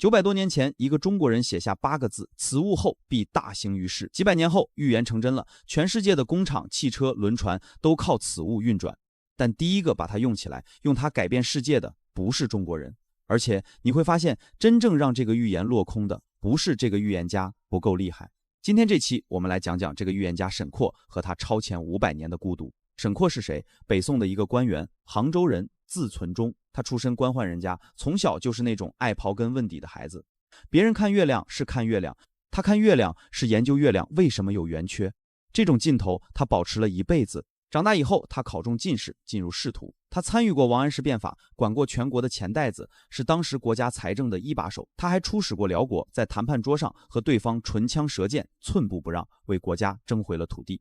900多年前，一个中国人写下8个字：此物后必大行于世。几百年后，预言成真了，全世界的工厂、汽车、轮船都靠此物运转。但第一个把它用起来，用它改变世界的不是中国人。而且你会发现，真正让这个预言落空的不是这个预言家不够厉害。今天这期我们来讲讲这个预言家沈括和他超前500年的孤独。沈括是谁？北宋的一个官员，杭州人，字存中。他出身官宦人家，从小就是那种爱刨根问底的孩子。别人看月亮是看月亮，他看月亮是研究月亮为什么有圆缺。这种劲头他保持了一辈子。长大以后，他考中进士，进入仕途。他参与过王安石变法，管过全国的钱袋子，是当时国家财政的一把手。他还出使过辽国，在谈判桌上和对方唇枪舌剑，寸步不让，为国家争回了土地。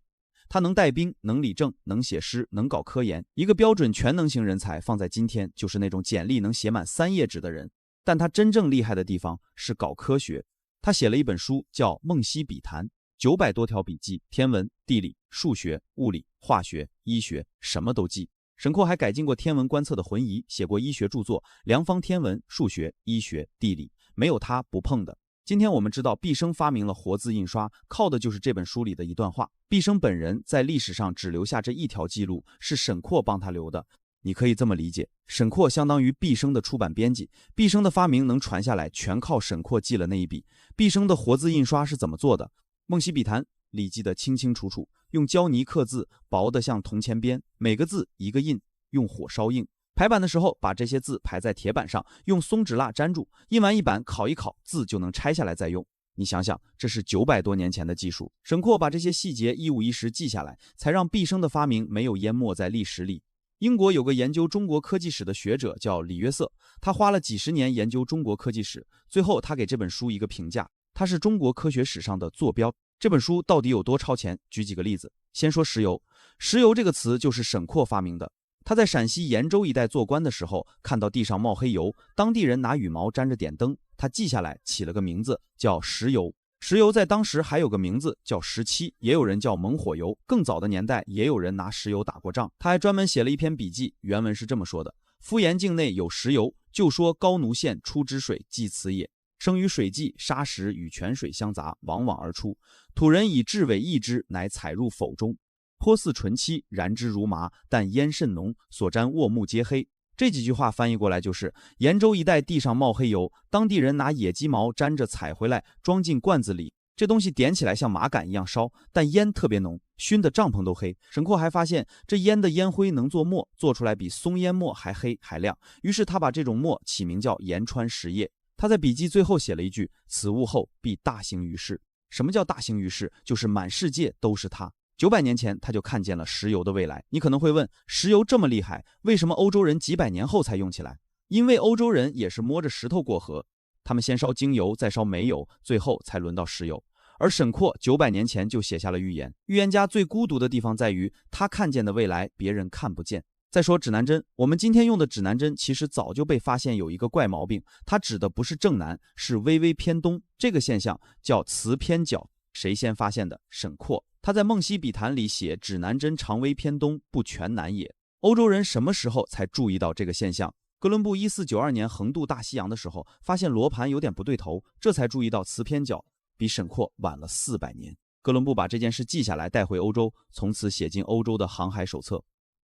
他能带兵，能理政，能写诗，能搞科研，一个标准全能型人才，放在今天就是那种简历能写满3页纸的人。但他真正厉害的地方是搞科学。他写了一本书叫《梦溪笔谈》，900多条笔记，天文、地理、数学、物理、化学、医学，什么都记。沈括还改进过天文观测的浑仪，写过医学著作《量方天文》，数学、医学、地理，没有他不碰的。今天我们知道毕升发明了活字印刷，靠的就是这本书里的一段话。毕升本人在历史上只留下这一条记录，是沈括帮他留的。你可以这么理解，沈括相当于毕升的出版编辑，毕升的发明能传下来，全靠沈括记了那一笔。毕升的活字印刷是怎么做的？梦溪笔谈里记得清清楚楚，用胶泥刻字，薄得像铜钱边，每个字一个印，用火烧印。排版的时候，把这些字排在铁板上，用松脂蜡粘住，印完一版烤一烤，字就能拆下来再用。你想想，这是900多年前的技术。沈括把这些细节一五一十记下来，才让毕升的发明没有淹没在历史里。英国有个研究中国科技史的学者叫李约瑟，他花了几十年研究中国科技史，最后他给这本书一个评价，它是中国科学史上的坐标。这本书到底有多超前？举几个例子。先说石油，石油这个词就是沈括发明的。他在陕西延州一带做官的时候，看到地上冒黑油，当地人拿羽毛沾着点灯，他记下来，起了个名字叫石油。石油在当时还有个名字叫17，也有人叫猛火油。更早的年代也有人拿石油打过仗。他还专门写了一篇笔记，原文是这么说的：夫延境内有石油，就说高奴县出之水即此也。生于水际，沙石与泉水相杂，往往而出。土人以雉尾易之，乃采入否中。颇似纯漆，燃之如麻，但烟甚浓，所沾卧木皆黑。这几句话翻译过来就是：延州一带地上冒黑油，当地人拿野鸡毛沾着采回来，装进罐子里，这东西点起来像麻杆一样烧，但烟特别浓，熏得帐篷都黑。沈括还发现这烟的烟灰能做墨，做出来比松烟墨还黑还亮，于是他把这种墨起名叫延川石液。他在笔记最后写了一句：此物后必大行于世。什么叫大行于世？就是满世界都是他。900年前他就看见了石油的未来。你可能会问，石油这么厉害，为什么欧洲人几百年后才用起来？因为欧洲人也是摸着石头过河，他们先烧精油，再烧煤油，最后才轮到石油。而沈括900年前就写下了预言。预言家最孤独的地方在于，他看见的未来别人看不见。再说指南针，我们今天用的指南针其实早就被发现有一个怪毛病，它指的不是正南，是微微偏东。这个现象叫磁偏角。谁先发现的？沈括。他在《梦溪笔谈》里写指南针常微偏东，不全南也。欧洲人什么时候才注意到这个现象？哥伦布1492年横渡大西洋的时候，发现罗盘有点不对头，这才注意到磁偏角，比沈括晚了400年。哥伦布把这件事记下来，带回欧洲，从此写进欧洲的航海手册。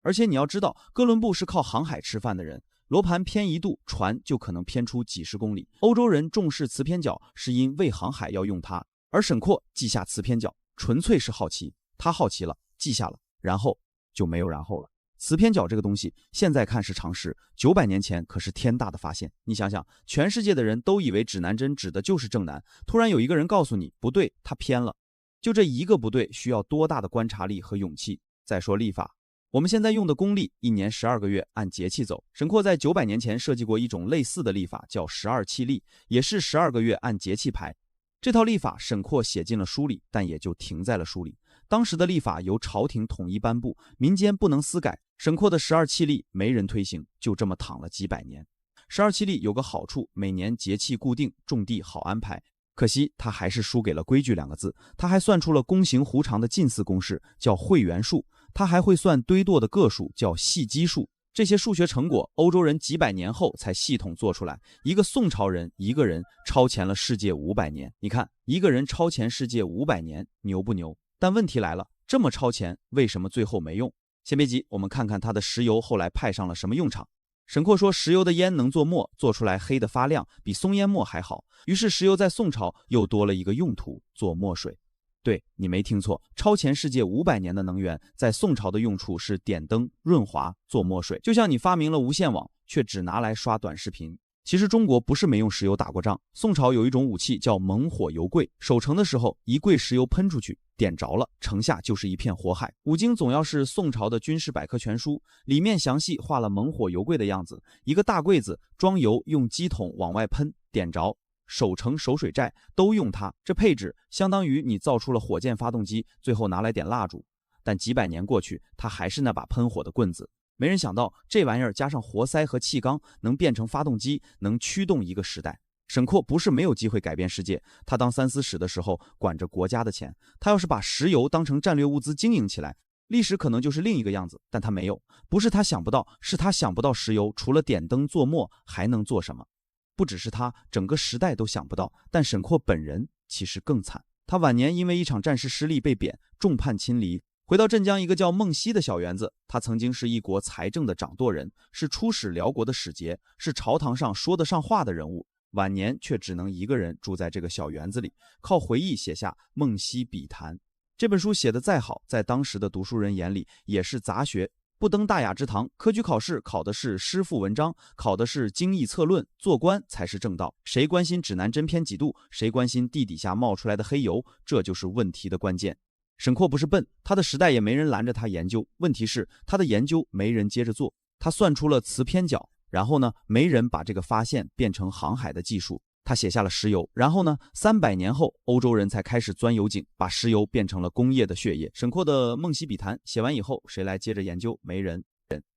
而且你要知道，哥伦布是靠航海吃饭的人，罗盘偏一度，船就可能偏出几十公里。欧洲人重视磁偏角，是因为航海要用它，而沈括记下磁偏角纯粹是好奇，他好奇了，记下了，然后就没有然后了。磁偏角这个东西，现在看是常识，900年前可是天大的发现。你想想，全世界的人都以为指南针指的就是正南，突然有一个人告诉你不对，它偏了。就这一个不对，需要多大的观察力和勇气？再说历法，我们现在用的公历1年12个月按节气走。沈括在900年前设计过一种类似的历法，叫12期历，也是12个月按节气排。这套历法沈括写进了书里，但也就停在了书里。当时的历法由朝廷统一颁布，民间不能私改。沈括的12期历没人推行，就这么躺了几百年。12期历有个好处，每年节气固定，种地好安排。可惜他还是输给了规矩2个字。他还算出了弓形弧长的近似公式，叫会圆数。他还会算堆垛的个数，叫细基数。这些数学成果，欧洲人几百年后才系统做出来。一个宋朝人，一个人超前了世界500年。你看，一个人超前世界500年，牛不牛？但问题来了，这么超前，为什么最后没用？先别急，我们看看他的石油后来派上了什么用场。沈括说，石油的烟能做墨，做出来黑的发亮，比松烟墨还好。于是石油在宋朝又多了一个用途，做墨水。对，你没听错，超前世界500年的能源，在宋朝的用处是点灯、润滑、做墨水。就像你发明了无线网，却只拿来刷短视频。其实中国不是没用石油打过仗，宋朝有一种武器叫猛火油柜，守城的时候一柜石油喷出去，点着了，城下就是一片火海。五经总要是宋朝的军事百科全书，里面详细画了猛火油柜的样子，一个大柜子装油，用机筒往外喷，点着。守城守水寨都用它，这配置相当于你造出了火箭发动机，最后拿来点蜡烛。但几百年过去，它还是那把喷火的棍子。没人想到这玩意儿加上活塞和气缸，能变成发动机，能驱动一个时代。沈括不是没有机会改变世界，他当三司使的时候管着国家的钱，他要是把石油当成战略物资经营起来，历史可能就是另一个样子。但他没有，不是他想不到，是他想不到石油除了点灯做墨还能做什么。不只是他，整个时代都想不到。但沈括本人其实更惨，他晚年因为一场战事失利被贬，众叛亲离，回到镇江一个叫孟西的小园子。他曾经是一国财政的掌舵人，是出使辽国的使节，是朝堂上说得上话的人物。晚年却只能一个人住在这个小园子里，靠回忆写下《孟西笔谈》。这本书写得再好，在当时的读书人眼里也是杂学。不登大雅之堂，科举考试考的是诗赋文章，考的是经义策论，做官才是正道。谁关心指南针偏几度？谁关心地底下冒出来的黑油？这就是问题的关键。沈括不是笨，他的时代也没人拦着他研究，问题是他的研究没人接着做。他算出了磁偏角，然后呢，没人把这个发现变成航海的技术。他写下了石油，然后呢，300年后，欧洲人才开始钻油井，把石油变成了工业的血液。沈括的《梦溪笔谈》写完以后，谁来接着研究？没人。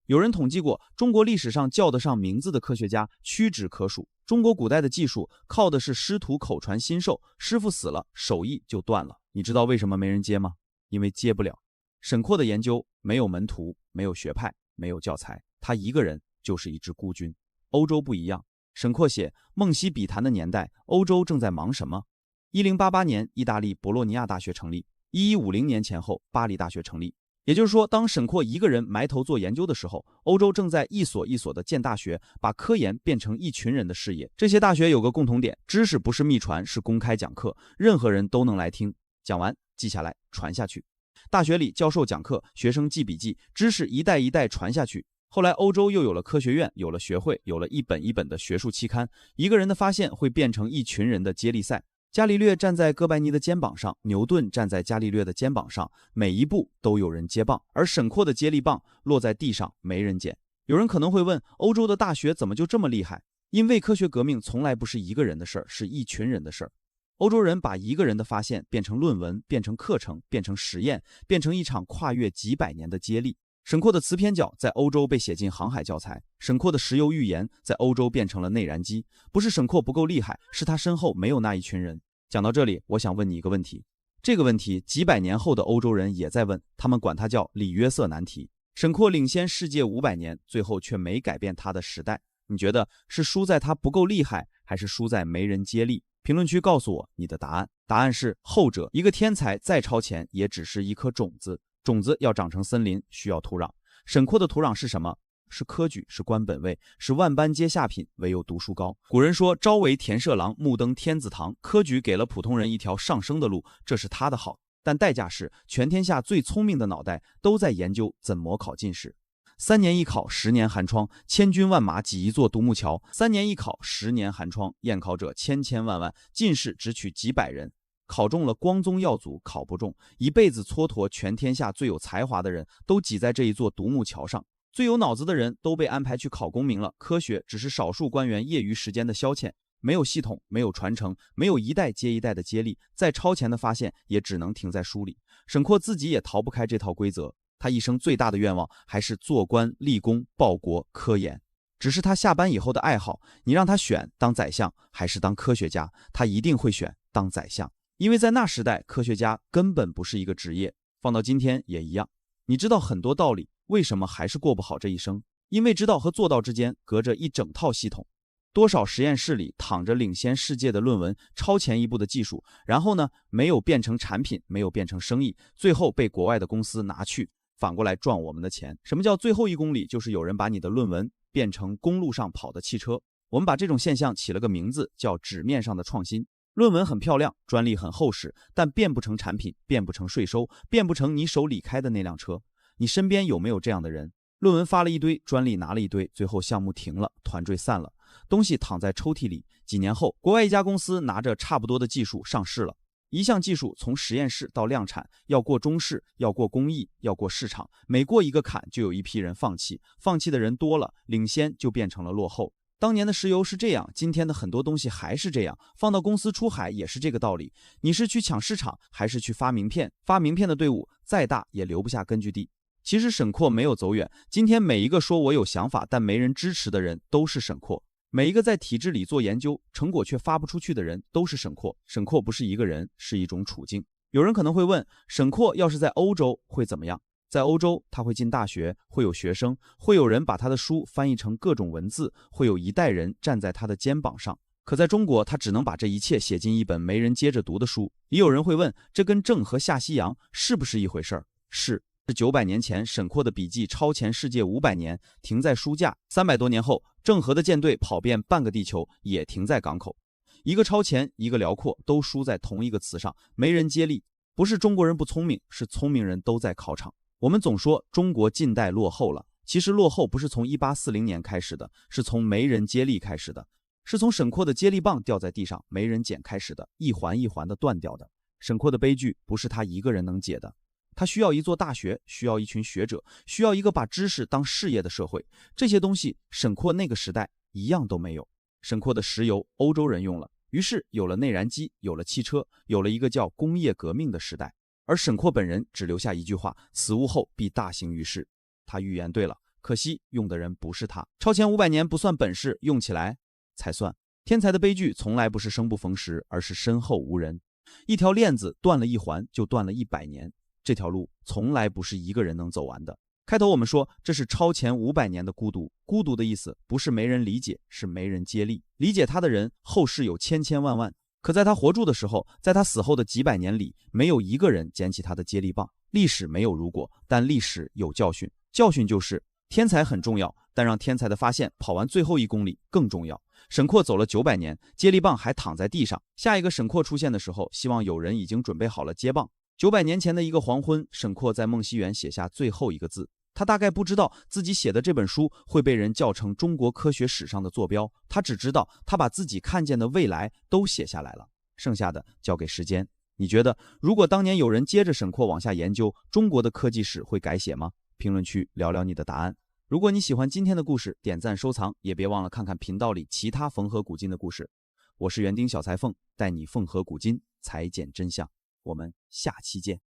有人统计过，中国历史上叫得上名字的科学家屈指可数。中国古代的技术靠的是师徒口传心授，师傅死了，手艺就断了。你知道为什么没人接吗？因为接不了。沈括的研究没有门徒，没有学派，没有教材，他一个人就是一支孤军。欧洲不一样。沈括写《梦溪笔谈》的年代，欧洲正在忙什么？1088年，意大利博洛尼亚大学成立；1150年前后，巴黎大学成立。也就是说，当沈括一个人埋头做研究的时候，欧洲正在一所一所的建大学，把科研变成一群人的事业。这些大学有个共同点，知识不是秘传，是公开讲课，任何人都能来听，讲完记下来传下去。大学里教授讲课，学生记笔记，知识一代一代传下去。后来欧洲又有了科学院，有了学会，有了一本一本的学术期刊。一个人的发现会变成一群人的接力赛。伽利略站在哥白尼的肩膀上，牛顿站在伽利略的肩膀上，每一步都有人接棒，而沈括的接力棒落在地上没人捡。有人可能会问，欧洲的大学怎么就这么厉害？因为科学革命从来不是一个人的事儿，是一群人的事儿。欧洲人把一个人的发现变成论文，变成课程，变成实验，变成一场跨越几百年的接力。沈括的磁偏角在欧洲被写进航海教材，沈括的石油预言在欧洲变成了内燃机。不是沈括不够厉害，是他身后没有那一群人。讲到这里，我想问你一个问题，这个问题几百年后的欧洲人也在问，他们管它叫里约瑟难题。沈括领先世界500年，最后却没改变他的时代。你觉得是输在他不够厉害，还是输在没人接力？评论区告诉我你的答案。答案是后者。一个天才再超前，也只是一颗种子，种子要长成森林，需要土壤。沈括的土壤是什么？是科举，是官本位，是万般皆下品，唯有读书高。古人说，朝为田舍郎，暮登天子堂。科举给了普通人一条上升的路，这是他的好，但代价是全天下最聪明的脑袋都在研究怎么考进士。3年一考，10年寒窗，千军万马挤一座独木桥。3年一考，10年寒窗，验考者千千万万，进士只取几百人。考中了光宗耀祖，考不中，一辈子蹉跎全天下最有才华的人都挤在这一座独木桥上。最有脑子的人都被安排去考功名了，科学只是少数官员业余时间的消遣，没有系统，没有传承，没有一代接一代的接力，再超前的发现也只能停在书里。沈括自己也逃不开这套规则，他一生最大的愿望还是做官立功报国科研。只是他下班以后的爱好，你让他选当宰相还是当科学家，他一定会选当宰相，因为在那时代科学家根本不是一个职业，放到今天也一样。你知道很多道理，为什么还是过不好这一生？因为知道和做到之间隔着一整套系统。多少实验室里躺着领先世界的论文，超前一步的技术，然后呢，没有变成产品，没有变成生意，最后被国外的公司拿去，反过来赚我们的钱。什么叫最后1公里？就是有人把你的论文变成公路上跑的汽车。我们把这种现象起了个名字，叫纸面上的创新。论文很漂亮，专利很厚实，但变不成产品，变不成税收，变不成你手里开的那辆车。你身边有没有这样的人？论文发了一堆，专利拿了一堆，最后项目停了，团队散了，东西躺在抽屉里。几年后，国外一家公司拿着差不多的技术上市了。一项技术从实验室到量产，要过中试，要过工艺，要过市场，每过一个坎，就有一批人放弃，放弃的人多了，领先就变成了落后。当年的石油是这样，今天的很多东西还是这样，放到公司出海也是这个道理。你是去抢市场，还是去发名片？发名片的队伍再大也留不下根据地。其实沈括没有走远，今天每一个说我有想法但没人支持的人都是沈括，每一个在体制里做研究成果却发不出去的人都是沈括。沈括不是一个人，是一种处境。有人可能会问，沈括要是在欧洲会怎么样？在欧洲他会进大学，会有学生，会有人把他的书翻译成各种文字，会有一代人站在他的肩膀上。可在中国，他只能把这一切写进一本没人接着读的书。也有人会问，这跟郑和下西洋是不是一回事儿？是900年前沈括的笔记超前世界500年，停在书架；300多年后，郑和的舰队跑遍半个地球，也停在港口。一个超前，一个辽阔，都输在同一个词上，没人接力。不是中国人不聪明，是聪明人都在考场。我们总说中国近代落后了，其实落后不是从1840年开始的，是从没人接力开始的，是从沈括的接力棒掉在地上没人捡开始的，一环一环的断掉的。沈括的悲剧不是他一个人能解的，他需要一座大学，需要一群学者，需要一个把知识当事业的社会。这些东西沈括那个时代一样都没有。沈括的石油欧洲人用了，于是有了内燃机，有了汽车，有了一个叫工业革命的时代。而沈括本人只留下一句话：此物后必大行于世。他预言对了，可惜用的人不是他。超前500年不算本事，用起来才算。天才的悲剧从来不是生不逢时，而是身后无人。一条链子断了一环，就断了100年。这条路从来不是一个人能走完的。开头我们说，这是超前500年的孤独。孤独的意思不是没人理解，是没人接力。理解他的人，后世有千千万万。可在他活住的时候，在他死后的几百年里，没有一个人捡起他的接力棒。历史没有如果，但历史有教训。教训就是天才很重要，但让天才的发现跑完最后1公里更重要。沈括走了900年，接力棒还躺在地上。下一个沈括出现的时候，希望有人已经准备好了接棒。900年前的一个黄昏，沈括在梦溪园写下最后一个字。他大概不知道自己写的这本书会被人叫成中国科学史上的坐标，他只知道他把自己看见的未来都写下来了，剩下的交给时间。你觉得如果当年有人接着沈括往下研究，中国的科技史会改写吗？评论区聊聊你的答案。如果你喜欢今天的故事，点赞收藏，也别忘了看看频道里其他缝合古今的故事。我是园丁小裁缝，带你缝合古今，裁剪真相。我们下期见。